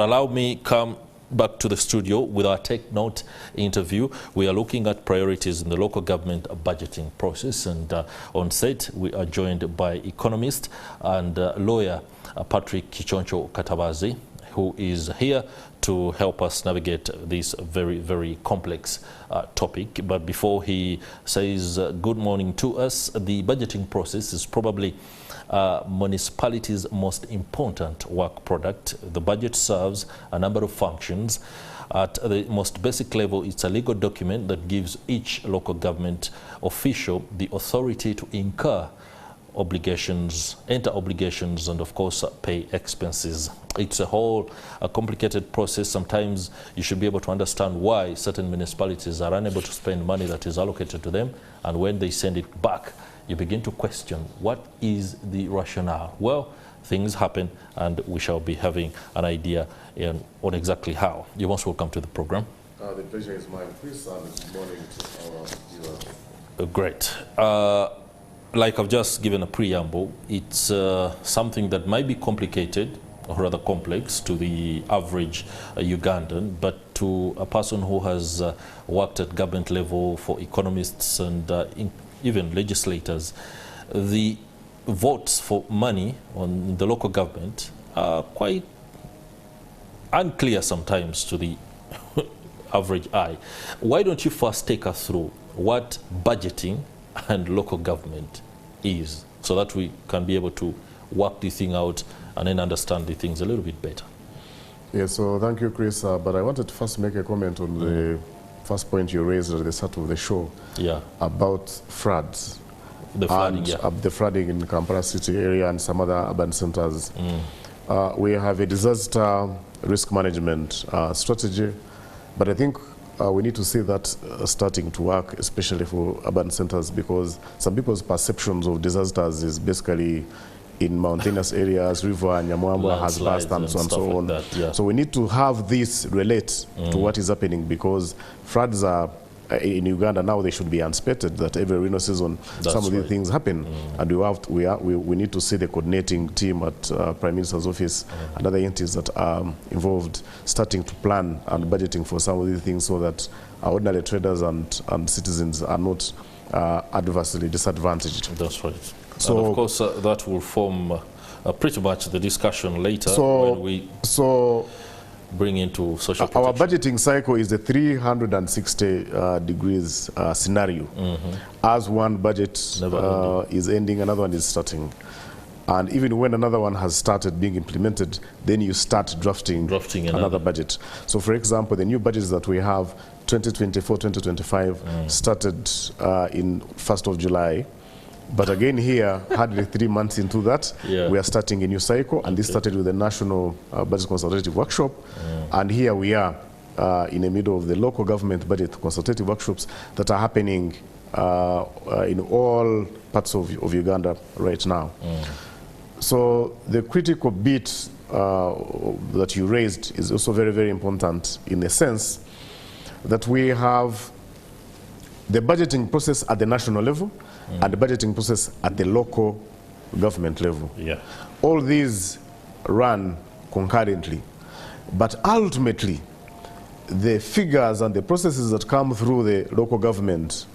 Allow me come back to the studio with our Take Note interview. We are looking at priorities in the local government budgeting process, and on set we are joined by economist and lawyer Patrick Kichoncho Katabazi, who is here to help us navigate this very, very complex topic. But before he says good morning to us, the budgeting process is probably municipalities' most important work product. The budget serves a number of functions. At the most basic level, it's a legal document that gives each local government official the authority to incur obligations, enter obligations, and of course pay expenses. It's a complicated process. Sometimes you should be able to understand why certain municipalities are unable to spend money that is allocated to them, and when they send it back, you begin to question what is the rationale. Well, things happen, and we shall be having an idea on exactly how. You're most welcome to the program. The pleasure is mine, Chris, and good morning to our viewers. Great. Like I've just given a preamble, it's something that might be complicated, or rather complex, to the average Ugandan, but to a person who has worked at government level, for economists and even legislators, the votes for money on the local government are quite unclear sometimes to the average eye. Why don't you first take us through what budgeting and local government is, so that we can be able to work this thing out and then understand the things a little bit better? Yes, so thank you, Chris. But I wanted to first make a comment on the first point you raised at the start of the show, about floods. The flooding, the flooding in Kampala city area and some other urban centers. We have a disaster risk management strategy, but I think we need to see that starting to work, especially for urban centers, because some people's perceptions of disasters is basically in mountainous areas, river, Nyamwamba has burst and so on and so on. Like that, So we need to have this relate to what is happening, because floods are in Uganda now, they should be unexpected, that every rainy season some of these things happen, and we need to see the coordinating team at Prime Minister's office and other entities that are involved starting to plan and budgeting for some of these things, so that our ordinary traders and citizens are not adversely disadvantaged. That's right. So, and of course, that will form pretty much the discussion later when we bring into social protection. Our budgeting cycle is the 360 degrees scenario. As one budget is ending, another one is starting. And even when another one has started being implemented, then you start drafting another budget. So for example, the new budgets that we have, 2024-2025, started in 1st of July. But again here, hardly 3 months into that, we are starting a new cycle, and this started with the National Budget Consultative Workshop. And here we are in the middle of the local government budget consultative workshops that are happening in all parts of Uganda right now. So the critical bit that you raised is also very, very important, in the sense that we have the budgeting process at the national level and the budgeting process at the local government level. All these run concurrently, but ultimately the figures and the processes that come through the local government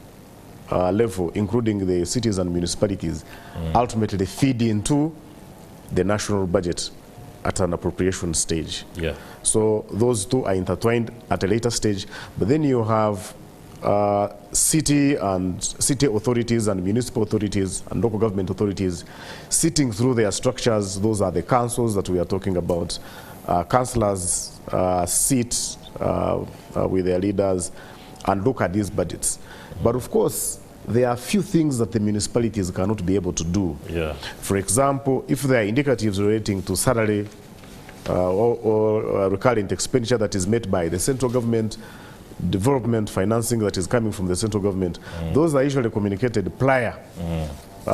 level, including the cities and municipalities, ultimately feed into the national budget at an appropriation stage. So those two are intertwined at a later stage, but then you have city authorities and municipal authorities and local government authorities sitting through their structures. Those are the councils that we are talking about. Councillors sit with their leaders and look at these budgets. But of course, there are few things that the municipalities cannot be able to do. For example, if there are indicatives relating to salary or recurrent expenditure that is met by the central government, development financing that is coming from the central government, those are usually communicated prior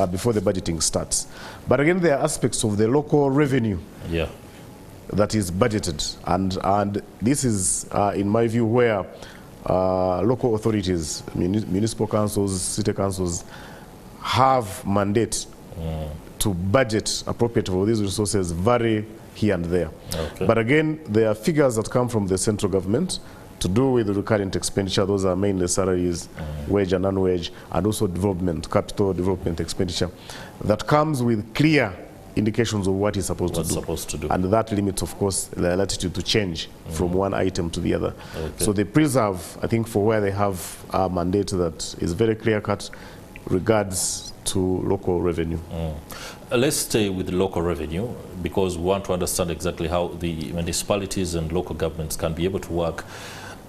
before the budgeting starts. But again, there are aspects of the local revenue that is budgeted, and this is in my view where local authorities, municipal councils, city councils have mandate to budget appropriate for these resources very here and there. Okay. But again, there are figures that come from the central government to do with the recurrent expenditure. Those are mainly salaries, wage and non-wage, and also development, capital development expenditure, that comes with clear indications of what it's supposed to do. And that limits, of course, the latitude to change from one item to the other. Okay. So they preserve, I think, for where they have a mandate that is very clear-cut regards to local revenue. Let's stay with the local revenue, because we want to understand exactly how the municipalities and local governments can be able to work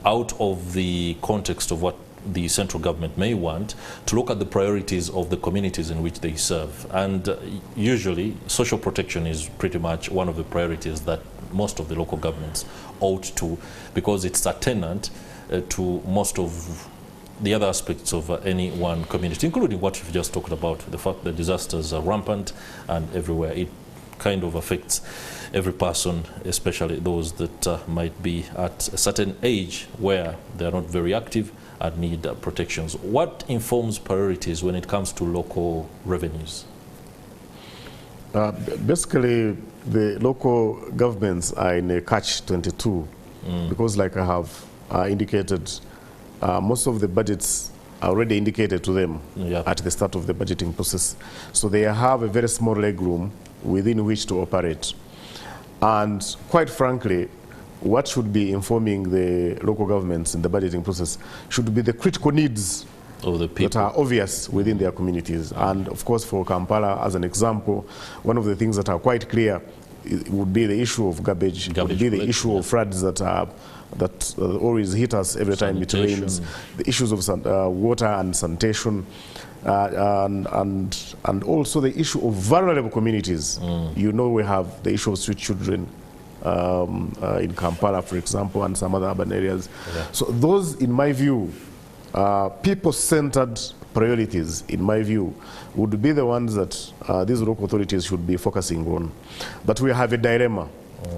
out of the context of what the central government may want, to look at the priorities of the communities in which they serve. And usually social protection is pretty much one of the priorities that most of the local governments ought to, because it's a tenant to most of the other aspects of any one community, including what you've just talked about, the fact that disasters are rampant and everywhere. It kind of affects every person, especially those that might be at a certain age where they're not very active and need protections. What informs priorities when it comes to local revenues? Basically, the local governments are in a catch-22 because, like I have indicated, most of the budgets are already indicated to them at the start of the budgeting process. So they have a very small leg room within which to operate. And quite frankly, what should be informing the local governments in the budgeting process should be the critical needs of the people that are obvious within their communities. And of course, for Kampala, as an example, one of the things that are quite clear would be the issue of garbage would be the issue of floods that always hit us every time it rains, the issues of water and sanitation, and also the issue of vulnerable communities. You know, we have the issue of street children in Kampala, for example, and some other urban areas. So those, in my view, people-centered priorities, in my view, would be the ones that these local authorities should be focusing on. But we have a dilemma,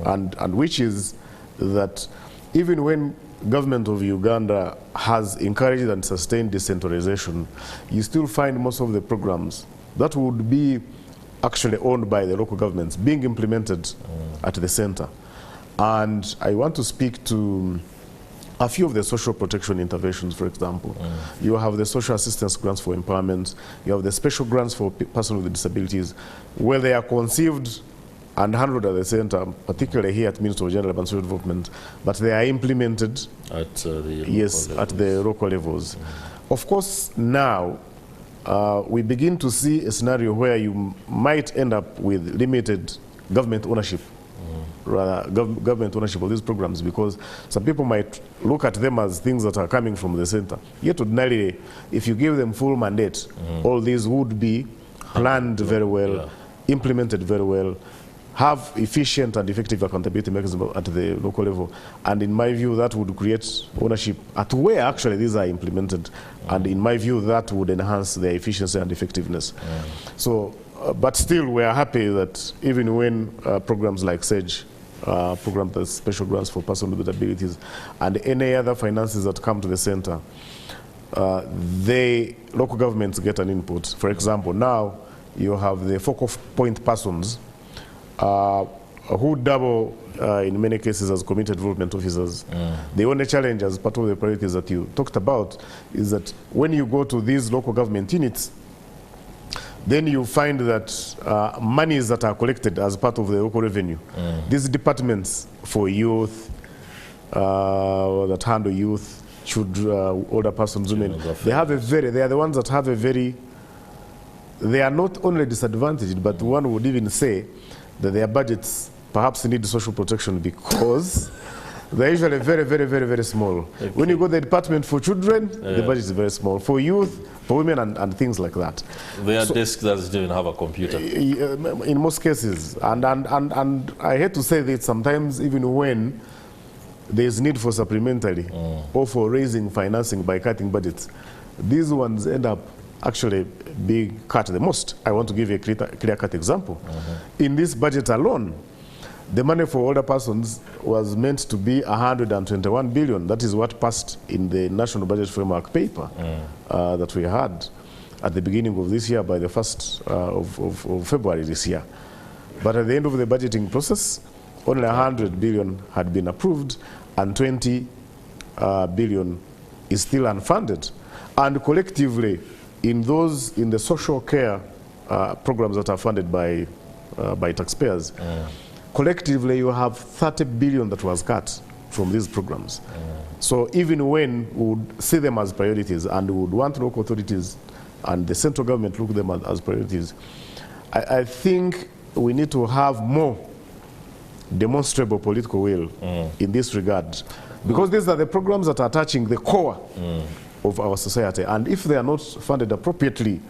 and which is that even when government of Uganda has encouraged and sustained decentralization, you still find most of the programs that would be actually owned by the local governments being implemented at the center. And I want to speak to a few of the social protection interventions, for example. You have the social assistance grants for empowerment, you have the special grants for persons with disabilities, where they are conceived and handled at the center, particularly here at Ministry of General and Social Development, but they are implemented at the local levels. Of course, now we begin to see a scenario where you might end up with limited government ownership, government ownership of these programs, because some people might look at them as things that are coming from the center. Yet ordinarily, if you give them full mandate, all these would be planned very well, implemented very well, have efficient and effective accountability mechanism at the local level. And in my view, that would create ownership at where actually these are implemented. And in my view, that would enhance their efficiency and effectiveness. So, but still, we are happy that even when programs like SAGE, program that's special grants for persons with disabilities, and any other finances that come to the center, local governments get an input. For example, now you have the focal point persons who double in many cases as community development officers. The only challenge as part of the priorities that you talked about is that when you go to these local government units, then you find that monies that are collected as part of the local revenue, these departments for youth, that handle youth, children, older persons, women, they are the ones that have a very, they are not only disadvantaged, but one would even say that their budgets perhaps need social protection because they're usually very, very, very, very small. When you go to the department for children, the budget is very small. For youth, for women, and things like that. Their desk doesn't even have a computer. In most cases. And I hate to say that sometimes even when there's need for supplementary or for raising financing by cutting budgets, these ones end up actually being cut the most. I want to give you a clear-cut example. In this budget alone, the money for older persons was meant to be 121 billion. That is what passed in the National Budget Framework paper that we had at the beginning of this year by the 1st of February this year. But at the end of the budgeting process, only 100 billion had been approved, and 20 billion is still unfunded. And collectively, in the social care programs that are funded by taxpayers, collectively you have 30 billion that was cut from these programs. So even when we would see them as priorities and we would want local authorities and the central government look at them as priorities, I think we need to have more demonstrable political will in this regard, because these are the programs that are touching the core of our society, and if they are not funded appropriately,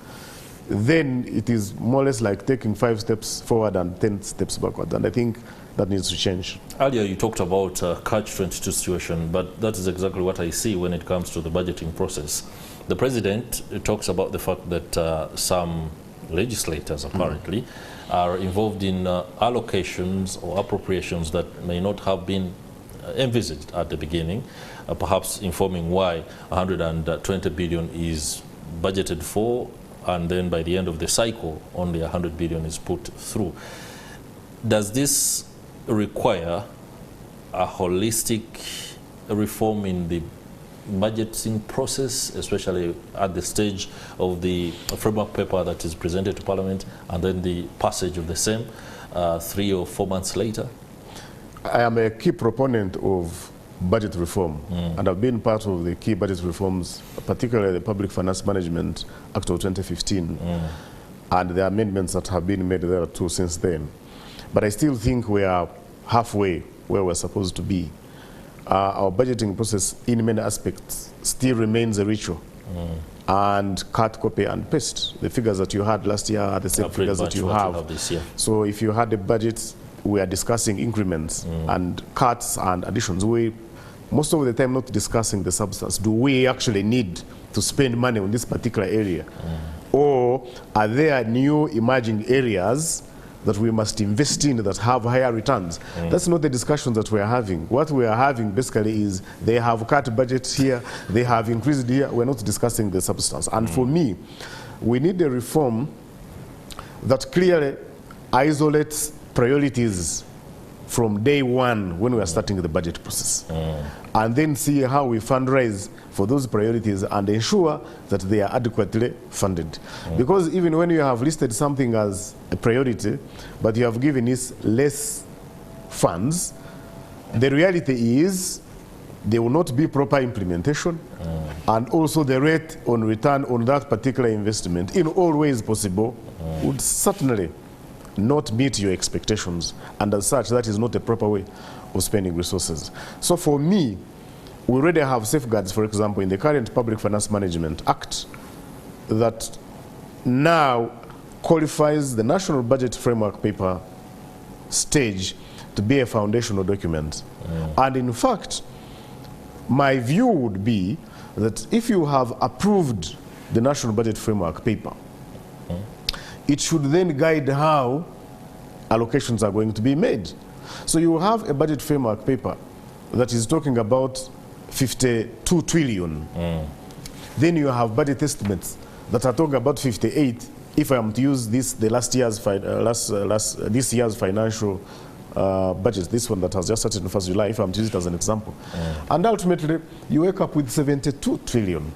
then it is more or less like taking 5 steps forward and 10 steps backward, and I think that needs to change. Earlier you talked about catch-22 situation, but that is exactly what I see when it comes to the budgeting process. The president talks about the fact that some legislators apparently are involved in allocations or appropriations that may not have been envisaged at the beginning, perhaps informing why 120 billion is budgeted for, and then by the end of the cycle only 100 billion is put through. Does this require a holistic reform in the budgeting process, especially at the stage of the framework paper that is presented to Parliament and then the passage of the same 3 or 4 months later? I am a key proponent of budget reform, and I've been part of the key budget reforms, particularly the Public Finance Management Act of 2015, and the amendments that have been made there too since then. But I still think we are halfway where we're supposed to be. Our budgeting process in many aspects still remains a ritual, and cut, copy and paste. The figures that you had last year are the same figures that you have this year. So if you had a budget, we are discussing increments and cuts and additions. We most of the time not discussing the substance. Do we actually need to spend money on this particular area? Or are there new emerging areas that we must invest in that have higher returns? That's not the discussions that we are having. What we are having basically is they have cut budgets here, they have increased here. We're not discussing the substance. And for me, we need a reform that clearly isolates priorities from day one when we are starting the budget process, and then see how we fundraise for those priorities and ensure that they are adequately funded. Because even when you have listed something as a priority, but you have given it less funds, the reality is there will not be proper implementation, and also the rate on return on that particular investment in all ways possible would certainly not meet your expectations, and as such that is not a proper way of spending resources. So for me, we already have safeguards, for example, in the current Public Finance Management Act that now qualifies the National Budget Framework Paper stage to be a foundational document. And in fact, my view would be that if you have approved the National Budget Framework Paper, it should then guide how allocations are going to be made. So you have a budget framework paper that is talking about 52 trillion. Then you have budget estimates that are talking about 58. If I am to use this, the this year's financial budget, this one that has just started on 1st July, if I'm to use it as an example. And ultimately, you wake up with 72 trillion.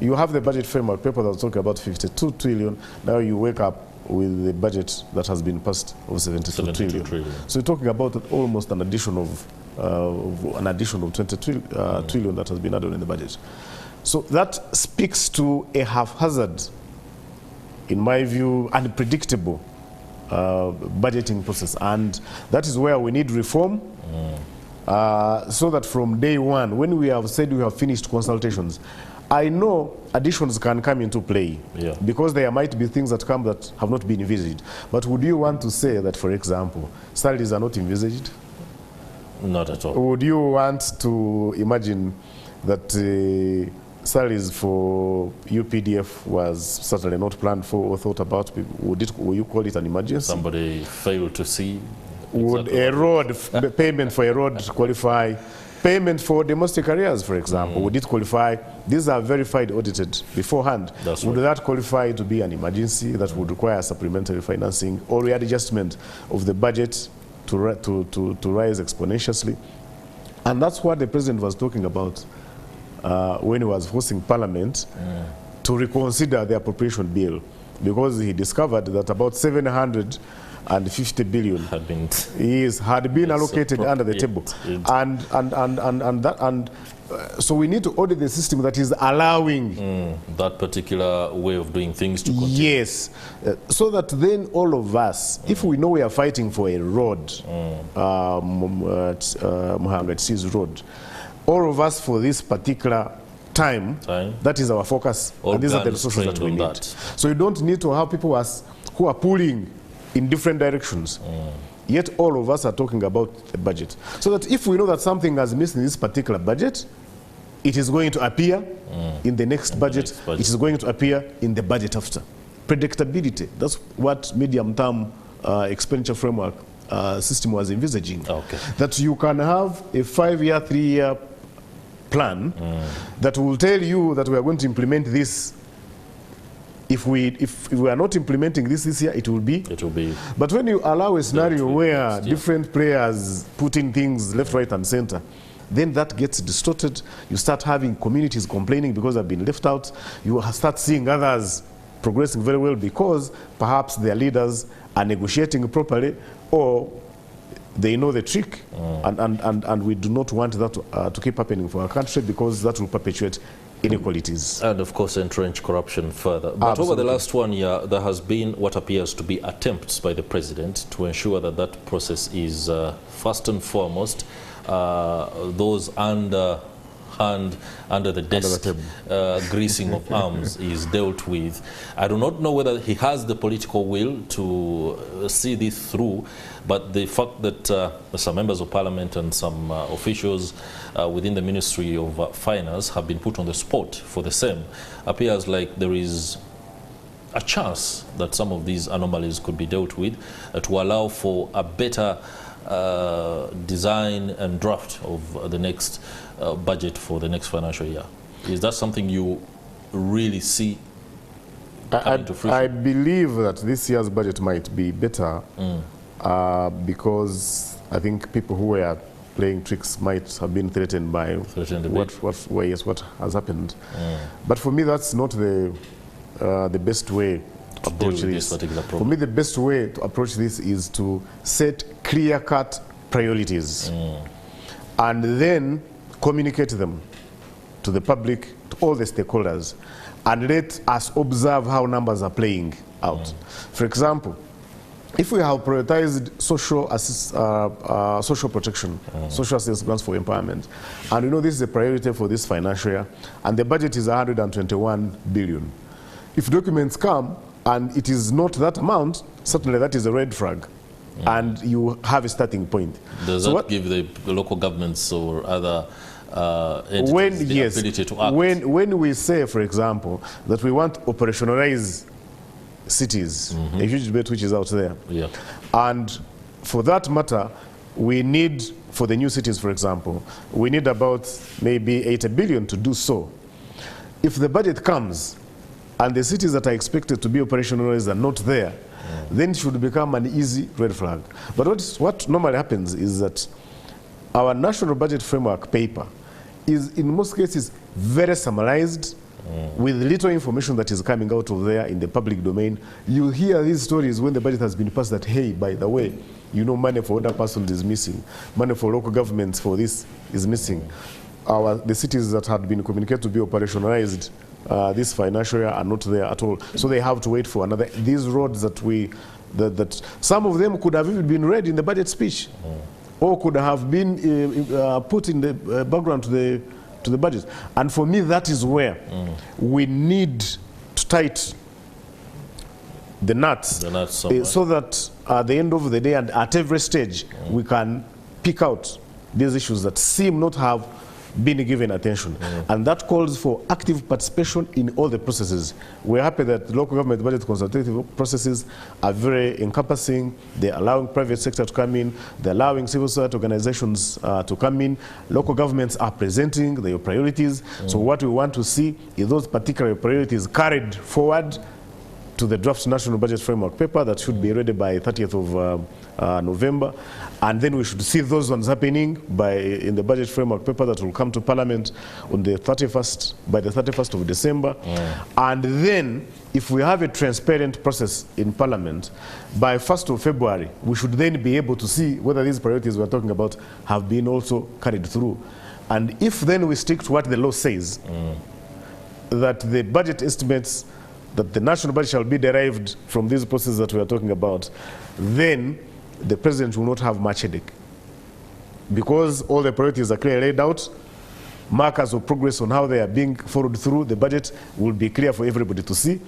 You have the budget framework paper that's talking about 52 trillion. Now you wake up with the budget that has been passed of 72 trillion. So you're talking about almost an addition of 20 trillion that has been added in the budget. So that speaks to a haphazard, in my view, unpredictable budgeting process, and that is where we need reform. So that from day one, when we have said we have finished consultations, I know additions can come into play, because there might be things that come that have not been envisaged. But would you want to say that, for example, salaries are not envisaged? Not at all. Would you want to imagine that salaries for UPDF was certainly not planned for or thought about? Will you call it an emergency? Somebody failed to see. Would a road payment for a road qualify? Payment for domestic areas, for example, would it qualify? These are verified, audited beforehand. Would that qualify to be an emergency that would require supplementary financing or readjustment of the budget to rise exponentially. And that's what the president was talking about when he was forcing Parliament to reconsider the appropriation bill, because he discovered that about 750 billion had been allocated under the table, so we need to audit the system that is allowing that particular way of doing things to continue. Yes, so that then all of us, if we know we are fighting for a road, Muhanga Seas Road, all of us for this particular time, that is our focus, and these are the resources that we need. So you don't need to have people who are pulling in different directions. Yet all of us are talking about the budget. So that if we know that something has missed in this particular budget, it is going to appear in the next budget, it is going to appear in the budget after. Predictability, that's what medium-term expenditure framework system was envisaging. Okay. That you can have a 5-year, 3-year plan that will tell you that we are going to implement this. If we are not implementing this year, it will be. But when you allow a scenario where different players put in things left, right, and center, then that gets distorted. You start having communities complaining because they've been left out. You start seeing others progressing very well because perhaps their leaders are negotiating properly, or they know the trick, and we do not want that to keep happening for our country, because that will perpetuate inequalities. And of course entrench corruption further. But over the last 1 year, there has been what appears to be attempts by the president to ensure that that process is first and foremost those under the desk greasing of arms is dealt with. I do not know whether he has the political will to see this through, but the fact that some members of parliament and some officials within the Ministry of Finance have been put on the spot for the same appears like there is a chance that some of these anomalies could be dealt with to allow for a better design and draft of the next budget for the next financial year. Is that something you really see coming to fruition? I believe that this year's budget might be better because I think people who were playing tricks might have been threatened by what has happened. But for me, that's not the best way to approach this. For me, the best way to approach this is to set clear-cut priorities and then communicate them to the public, to all the stakeholders, and let us observe how numbers are playing out. For example, if we have prioritized social protection, social assistance grants for empowerment, and we know this is a priority for this financial year, and the budget is 121 billion. If documents come and it is not that amount, certainly that is a red flag, and you have a starting point. Does that give the local governments or other entities the ability to act? When we say, for example, that we want to operationalize cities, a huge debate which is out there. And for that matter, we need, for the new cities, for example, we need about maybe 80 billion to do so. If the budget comes and the cities that are expected to be operationalized are not there, then it should become an easy red flag. But what normally happens is that our national budget framework paper is in most cases very summarized, with little information that is coming out of there in the public domain. You hear these stories when the budget has been passed that, hey, by the way, you know, money for other persons is missing, money for local governments for this is missing. The cities that had been communicated to be operationalized this financial year are not there at all. So they have to wait for another. These roads that that some of them could have even been read in the budget speech, or could have been put in the background to the budget. And for me, that is where we need to tighten the nuts so that at the end of the day and at every stage, we can pick out these issues that seem not have been given attention. And that calls for active participation in all the processes. We're happy that local government budget consultative processes are very encompassing. They're allowing private sector to come in. They're allowing civil society organizations to come in. Local governments are presenting their priorities. So what we want to see is those particular priorities carried forward to the draft national budget framework paper that should be ready by 30th of November, and then we should see those ones happening in the budget framework paper that will come to Parliament on the 31st, by the 31st of December. And then, if we have a transparent process in Parliament, by 1st of February, we should then be able to see whether these priorities we're talking about have been also carried through. And if then we stick to what the law says, that the budget estimates that the national budget shall be derived from these processes that we are talking about, then the president will not have much headache. Because all the priorities are clearly laid out, markers of progress on how they are being followed through, the budget will be clear for everybody to see.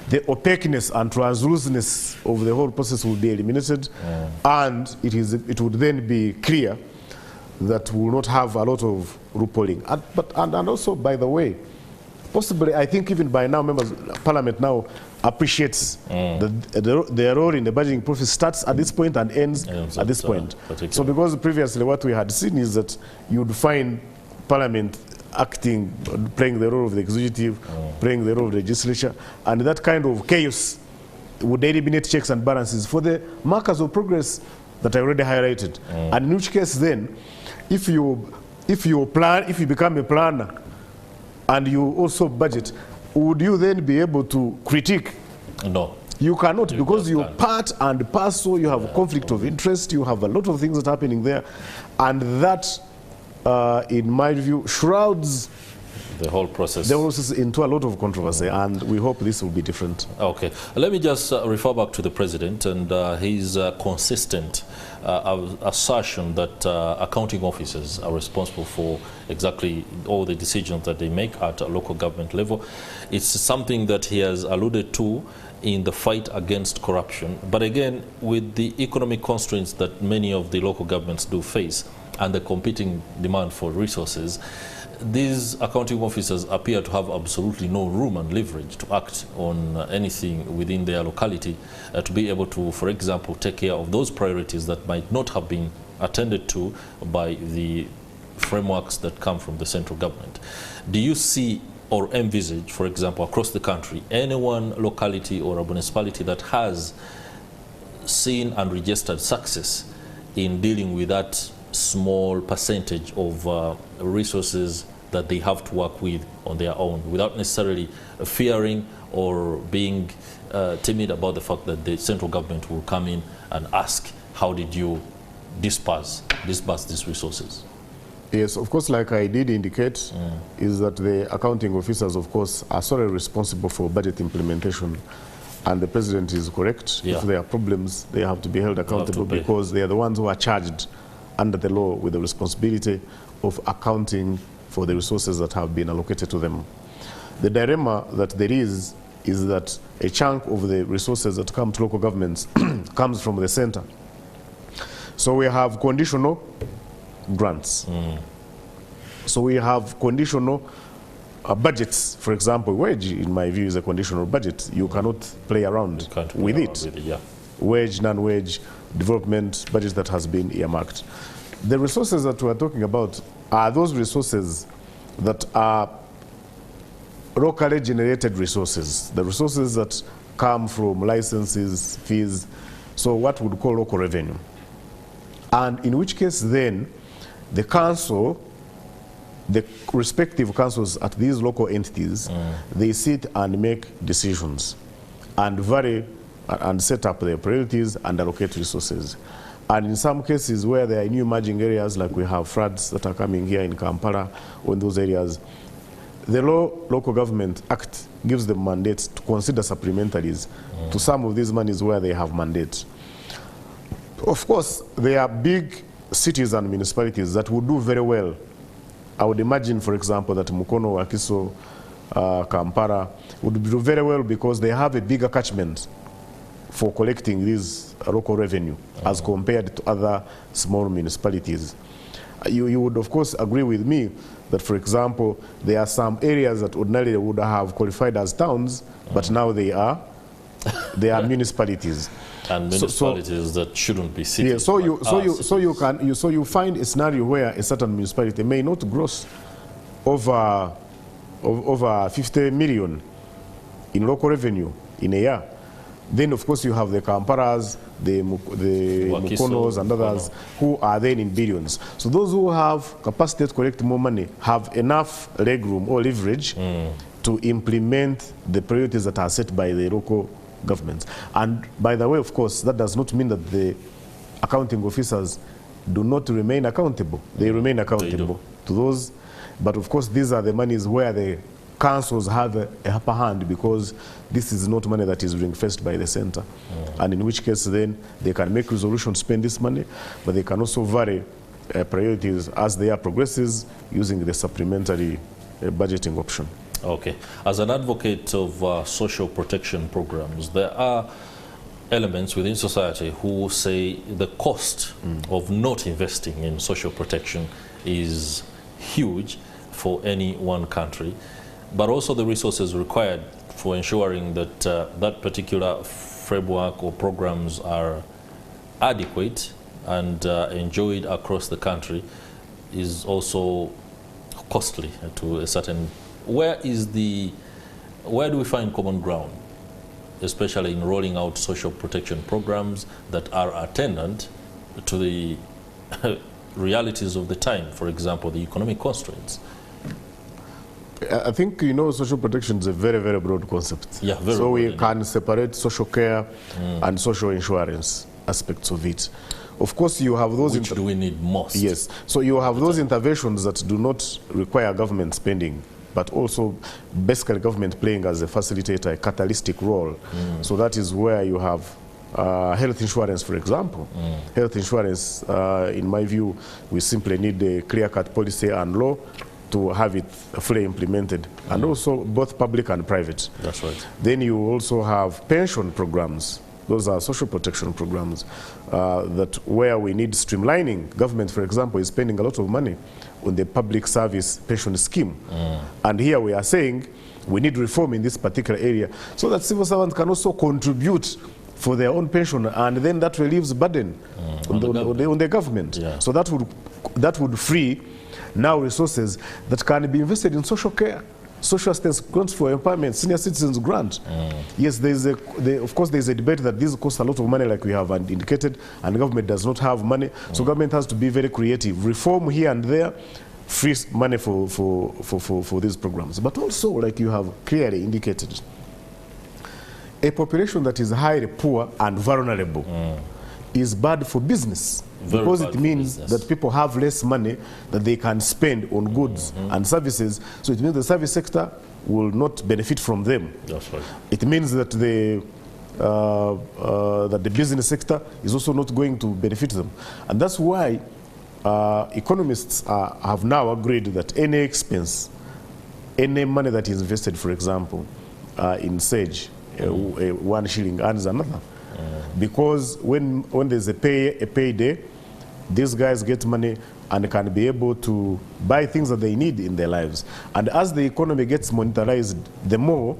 The opaqueness and transluceness of the whole process will be eliminated, and it would then be clear that we will not have a lot of loopholing. And also, by the way, possibly, I think even by now, members of Parliament now appreciates their role in the budgeting process starts at this point and ends at this point. So because previously what we had seen is that you would find Parliament acting, playing the role of the executive, playing the role of the legislature, and that kind of chaos would eliminate checks and balances for the markers of progress that I already highlighted. And in which case then, if you become a planner and you also budget, would you then be able to critique? No. You cannot, because you're part and parcel, you have a conflict of interest, you have a lot of things that are happening there, and that, in my view, shrouds the whole process into a lot of controversy, and we hope this will be different. Okay. Let me just refer back to the president and his consistent assertion that accounting officers are responsible for exactly all the decisions that they make at a local government level. It's something that he has alluded to in the fight against corruption. But again, with the economic constraints that many of the local governments do face and the competing demand for resources, these accounting officers appear to have absolutely no room and leverage to act on anything within their locality to be able to, for example, take care of those priorities that might not have been attended to by the frameworks that come from the central government. Do you see or envisage, for example, across the country, any one locality or a municipality that has seen and registered success in dealing with that small percentage of resources that they have to work with on their own, without necessarily fearing or being timid about the fact that the central government will come in and ask, how did you disperse these resources? Yes, of course, like I did indicate, is that the accounting officers, of course, are solely responsible for budget implementation. And the president is correct. If there are problems, they have to be held accountable because they are the ones who are charged under the law with the responsibility of accounting for the resources that have been allocated to them. The dilemma that there is that a chunk of the resources that come to local governments comes from the center. So we have conditional grants. So we have conditional budgets. For example, wage, in my view, is a conditional budget. You cannot play around with it. Wage, non-wage, development budget that has been earmarked. The resources that we are talking about are those resources that are locally generated resources, the resources that come from licenses, fees, so what we would call local revenue. And in which case then, the council, the respective councils at these local entities, they sit and make decisions and vary and set up their priorities and allocate resources. And in some cases where there are new emerging areas, like we have floods that are coming here in Kampala, or in those areas, the Local Government Act gives them mandates to consider supplementaries to some of these monies where they have mandates. Of course, there are big cities and municipalities that would do very well. I would imagine, for example, that Mukono, Wakiso, Kampala would do very well because they have a bigger catchment for collecting this local revenue as compared to other small municipalities. You would, of course, agree with me that, for example, there are some areas that ordinarily would have qualified as towns, but now they are municipalities. And municipalities that shouldn't be cities. Yeah, so you find a scenario where a certain municipality may not gross over 50 million in local revenue in a year, Then, of course, you have the Kamparas, the Mukonos and others who are then in billions. So those who have capacity to collect more money have enough legroom or leverage to implement the priorities that are set by the local governments. And by the way, of course, that does not mean that the accounting officers do not remain accountable. They remain accountable to those. But of course, these are the monies where the councils have a upper hand, because this is not money that is ring-fenced by the center. And in which case then they can make resolutions, spend this money, but they can also vary priorities as they are progresses using the supplementary budgeting option. Okay. As an advocate of social protection programs, there are elements within society who say the cost of not investing in social protection is huge for any one country, but also the resources required for ensuring that that particular framework or programs are adequate and enjoyed across the country is also costly to a certain. Where do we find common ground, especially in rolling out social protection programs that are attendant to the realities of the time, for example, the economic constraints? I think, you know, social protection is a very, very broad concept. Yeah, very so we broad, can separate social care and social insurance aspects of it. Of course, you have those... Which do we need most? Yes. So you have those interventions that do not require government spending, but also basically government playing as a facilitator, a catalytic role. So that is where you have health insurance, for example. Health insurance, in my view, we simply need a clear-cut policy and law to have it fully implemented, and also both public and private. That's right. Then you also have pension programs. Those are social protection programs that where we need streamlining. Government, for example, is spending a lot of money on the public service pension scheme. And here we are saying we need reform in this particular area so that civil servants can also contribute for their own pension, and then that relieves burden on the government. Yeah. So that would free now resources that can be invested in social care, social assistance grants for empowerment, senior citizens grant. Yes, of course there's a debate that these cost a lot of money, like we have indicated, and the government does not have money. So government has to be very creative. Reform here and there, free money for these programs. But also, like you have clearly indicated, a population that is highly poor and vulnerable is bad for business. Because it means that people have less money that they can spend on goods and services. So it means the service sector will not benefit from them. That's right. It means that the business sector is also not going to benefit them. And that's why economists have now agreed that any expense, any money that is invested, for example, in Sage, 1 shilling earns another. Because when there's a payday, these guys get money and can be able to buy things that they need in their lives. And as the economy gets monetarized the more,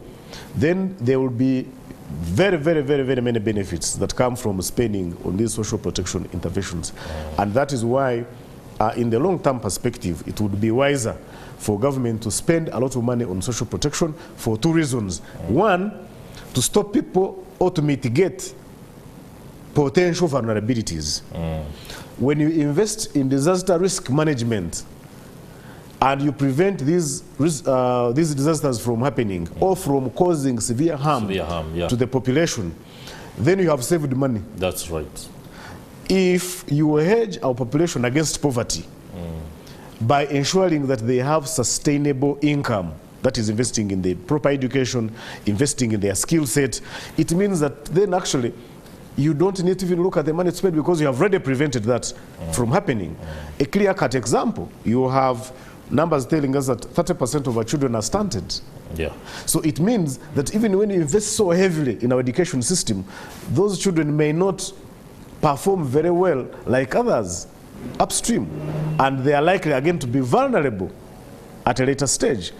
then there will be very, very, very, very many benefits that come from spending on these social protection interventions. And that is why, in the long-term perspective, it would be wiser for government to spend a lot of money on social protection for 2 reasons. One, to stop people or to mitigate potential vulnerabilities. When you invest in disaster risk management and you prevent these disasters from happening or from causing severe harm to the population, then you have saved money. That's right. If you hedge our population against poverty by ensuring that they have sustainable income, that is investing in the proper education, investing in their skill set, it means that then actually you don't need to even look at the money spent because you have already prevented that from happening. A clear-cut example, you have numbers telling us that 30% of our children are stunted. Yeah. So it means that even when you invest so heavily in our education system, those children may not perform very well like others upstream, and they are likely again to be vulnerable at a later stage.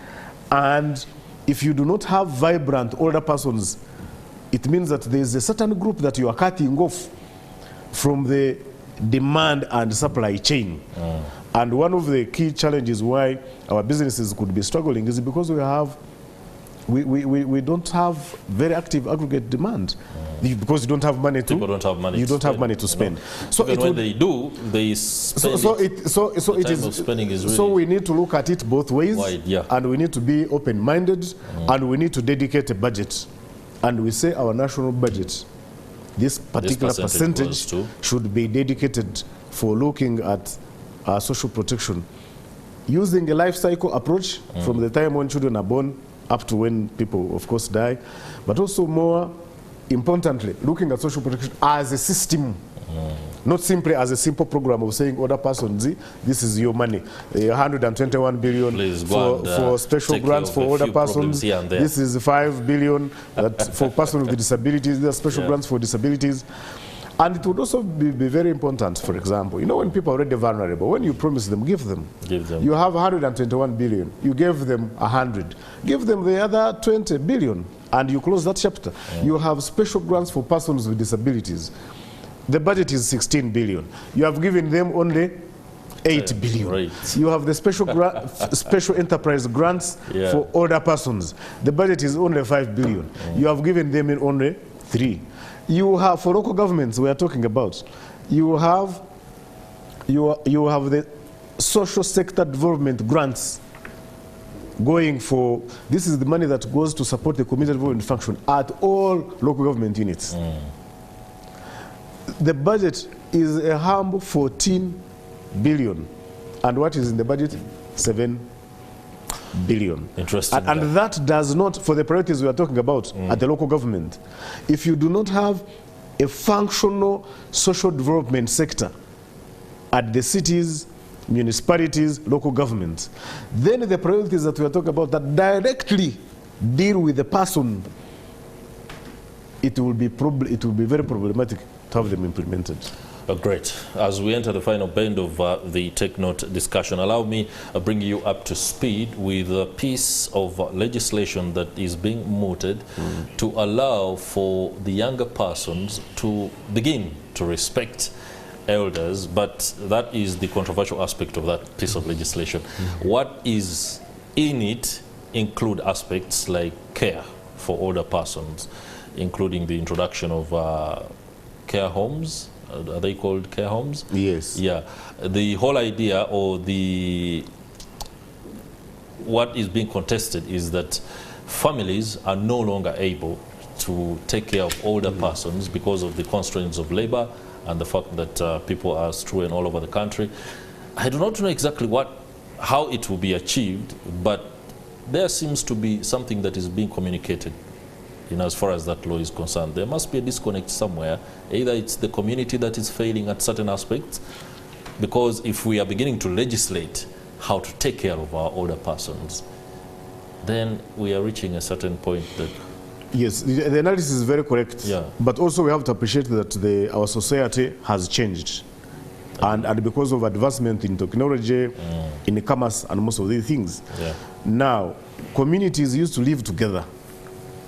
And if you do not have vibrant older persons, it means that there is a certain group that you are cutting off from the demand and supply chain. And one of the key challenges why our businesses could be struggling is because we have we don't have very active aggregate demand because you don't have money to. People don't have money. You to don't spend, have money to spend. So even when they do, they spend. So it is. Spending is really so we need to look at it both ways, wide, yeah. And we need to be open-minded, and we need to dedicate a budget, and we say our national budget, this particular percentage should be dedicated for looking at social protection, using a life cycle approach from the time when children are born up to when people, of course, die, but also more importantly, looking at social protection as a system, not simply as a simple program of saying older persons, this is your money, 121 billion for special grants for older persons, this is 5 billion that for persons with disabilities, there are special grants for disabilities. And it would also be very important, for example, you know, when people are already vulnerable, when you promise them, give them. You have 121 billion, you gave them 100. Give them the other 20 billion, and you close that chapter. You have special grants for persons with disabilities. The budget is 16 billion. You have given them only 8 billion. Right. You have the special enterprise grants for older persons. The budget is only 5 billion. You have given them in only 3. You have, for local governments we are talking about, you have the social sector development grants going for, this is the money that goes to support the community development function at all local government units. The budget is a humble 14 billion. And what is in the budget? 7 billion. Interesting. And that does not, for the priorities we are talking about at the local government, if you do not have a functional social development sector at the cities, municipalities, local governments, then the priorities that we are talking about that directly deal with the person, it will be very problematic to have them implemented. Great. As we enter the final bend of the Take Note discussion, allow me bring you up to speed with a piece of legislation that is being mooted to allow for the younger persons to begin to respect elders, but that is the controversial aspect of that piece of legislation. What is in it include aspects like care for older persons, including the introduction of care homes. Are they called care homes? Yes. Yeah. The whole idea, or what is being contested, is that families are no longer able to take care of older persons because of the constraints of labor and the fact that people are strewn all over the country. I do not know exactly how it will be achieved, but there seems to be something that is being communicated. As far as that law is concerned, there must be a disconnect somewhere. Either it's the community that is failing at certain aspects, because if we are beginning to legislate how to take care of our older persons, then we are reaching a certain point that... Yes, the analysis is very correct. Yeah. But also we have to appreciate that our society has changed. And because of advancement in technology, in commerce, and most of these things. Now, communities used to live together.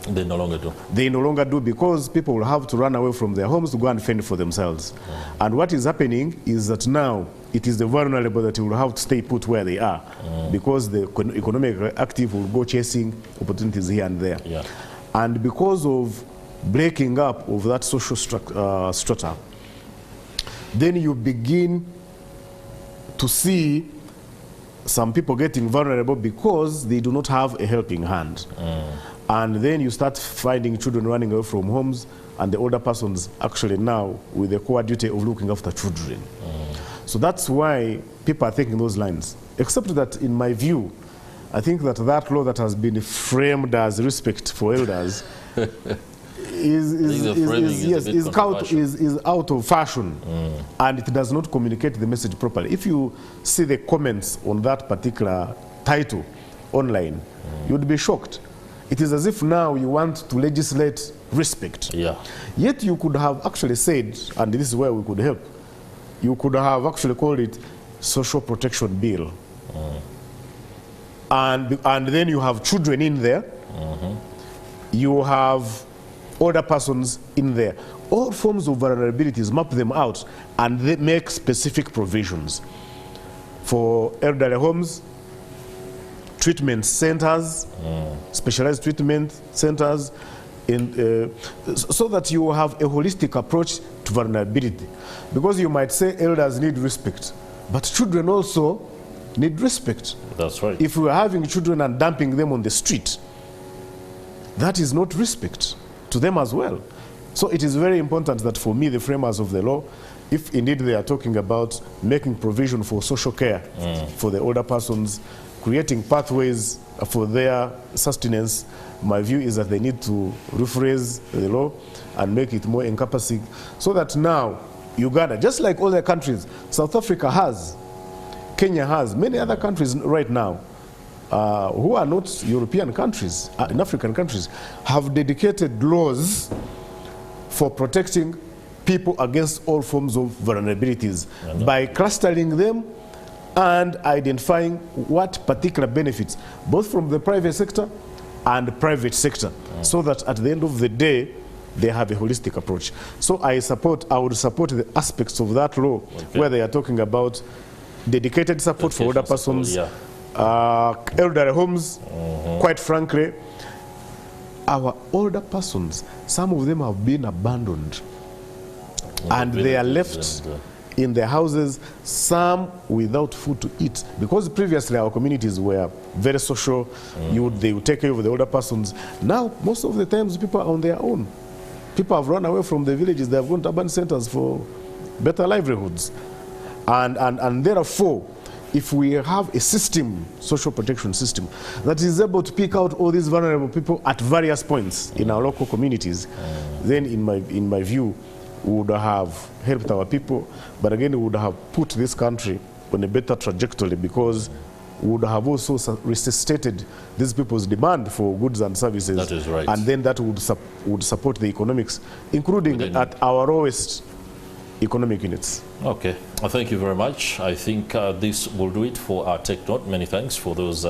They no longer do. They no longer do, because people will have to run away from their homes to go and fend for themselves. And what is happening is that now it is the vulnerable that will have to stay put where they are, because the economic active will go chasing opportunities here and there. And because of breaking up of that social strata, then you begin to see some people getting vulnerable because they do not have a helping hand. And then you start finding children running away from homes, and the older persons actually now with the core duty of looking after children. So that's why people are thinking those lines. Except that, in my view, I think that that law that has been framed as respect for elders is out of fashion, and it does not communicate the message properly. If you see the comments on that particular title online, you would be shocked. It is as if now you want to legislate respect. Yet you could have actually said, and this is where we could help, you could have actually called it social protection bill. And then you have children in there, you have older persons in there. All forms of vulnerabilities, map them out, and they make specific provisions for elderly homes, treatment centers, specialized treatment centers, so that you have a holistic approach to vulnerability. Because you might say elders need respect, but children also need respect. That's right. If we are having children and dumping them on the street, that is not respect to them as well. So it is very important that for me, the framers of the law, if indeed they are talking about making provision for social care for the older persons, creating pathways for their sustenance, my view is that they need to rephrase the law and make it more encompassing, so that now Uganda, just like all the countries, South Africa has, Kenya has, many other countries right now, who are not European countries, in African countries, have dedicated laws for protecting people against all forms of vulnerabilities by clustering them and identifying what particular benefits, both from the private sector and the private sector, so that at the end of the day, they have a holistic approach. So I would support the aspects of that law where they are talking about dedicated support for older persons, elderly homes. Quite frankly, our older persons, some of them have been abandoned and they are left in their houses, some without food to eat. Because previously our communities were very social, they would take care of the older persons. Now, most of the times people are on their own. People have run away from the villages, they have gone to urban centers for better livelihoods. And therefore, if we have a system, social protection system, that is able to pick out all these vulnerable people at various points in our local communities, then in my view, we would have helped our people, but again, we would have put this country on a better trajectory, because we would have also resuscitated these people's demand for goods and services. That is right. And then that would support the economics, including at our lowest economic units. Okay, well, thank you very much. I think this will do it for our Take Note. Many thanks for those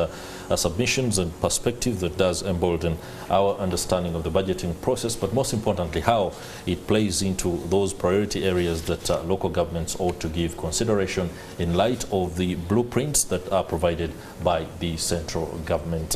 submissions and perspective that does embolden our understanding of the budgeting process, but most importantly, how it plays into those priority areas that local governments ought to give consideration in light of the blueprints that are provided by the central government.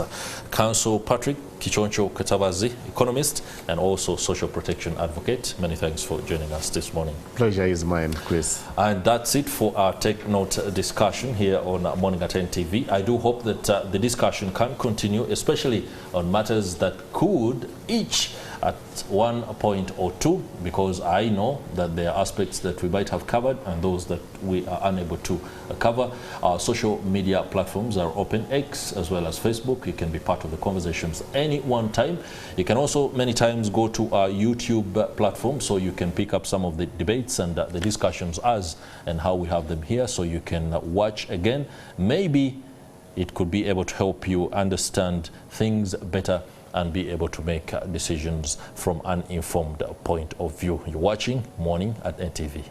Council Patrick Kichoncho Katabazi, economist and also social protection advocate, many thanks for joining us this morning. Pleasure is mine, Chris. And that's it for our Take Note discussion here on Morning at NTV. I do hope that the discussion can continue, especially on matters that could each at one point or two, because I know that there are aspects that we might have covered and those that we are unable to cover. Our social media platforms are open, X as well as Facebook. You can be part of the conversations any one time. You can also many times go to our YouTube platform, so you can pick up some of the debates and the discussions as and how we have them here, so you can watch again. Maybe it could be able to help you understand things better and be able to make decisions from an informed point of view. You're watching Morning at NTV.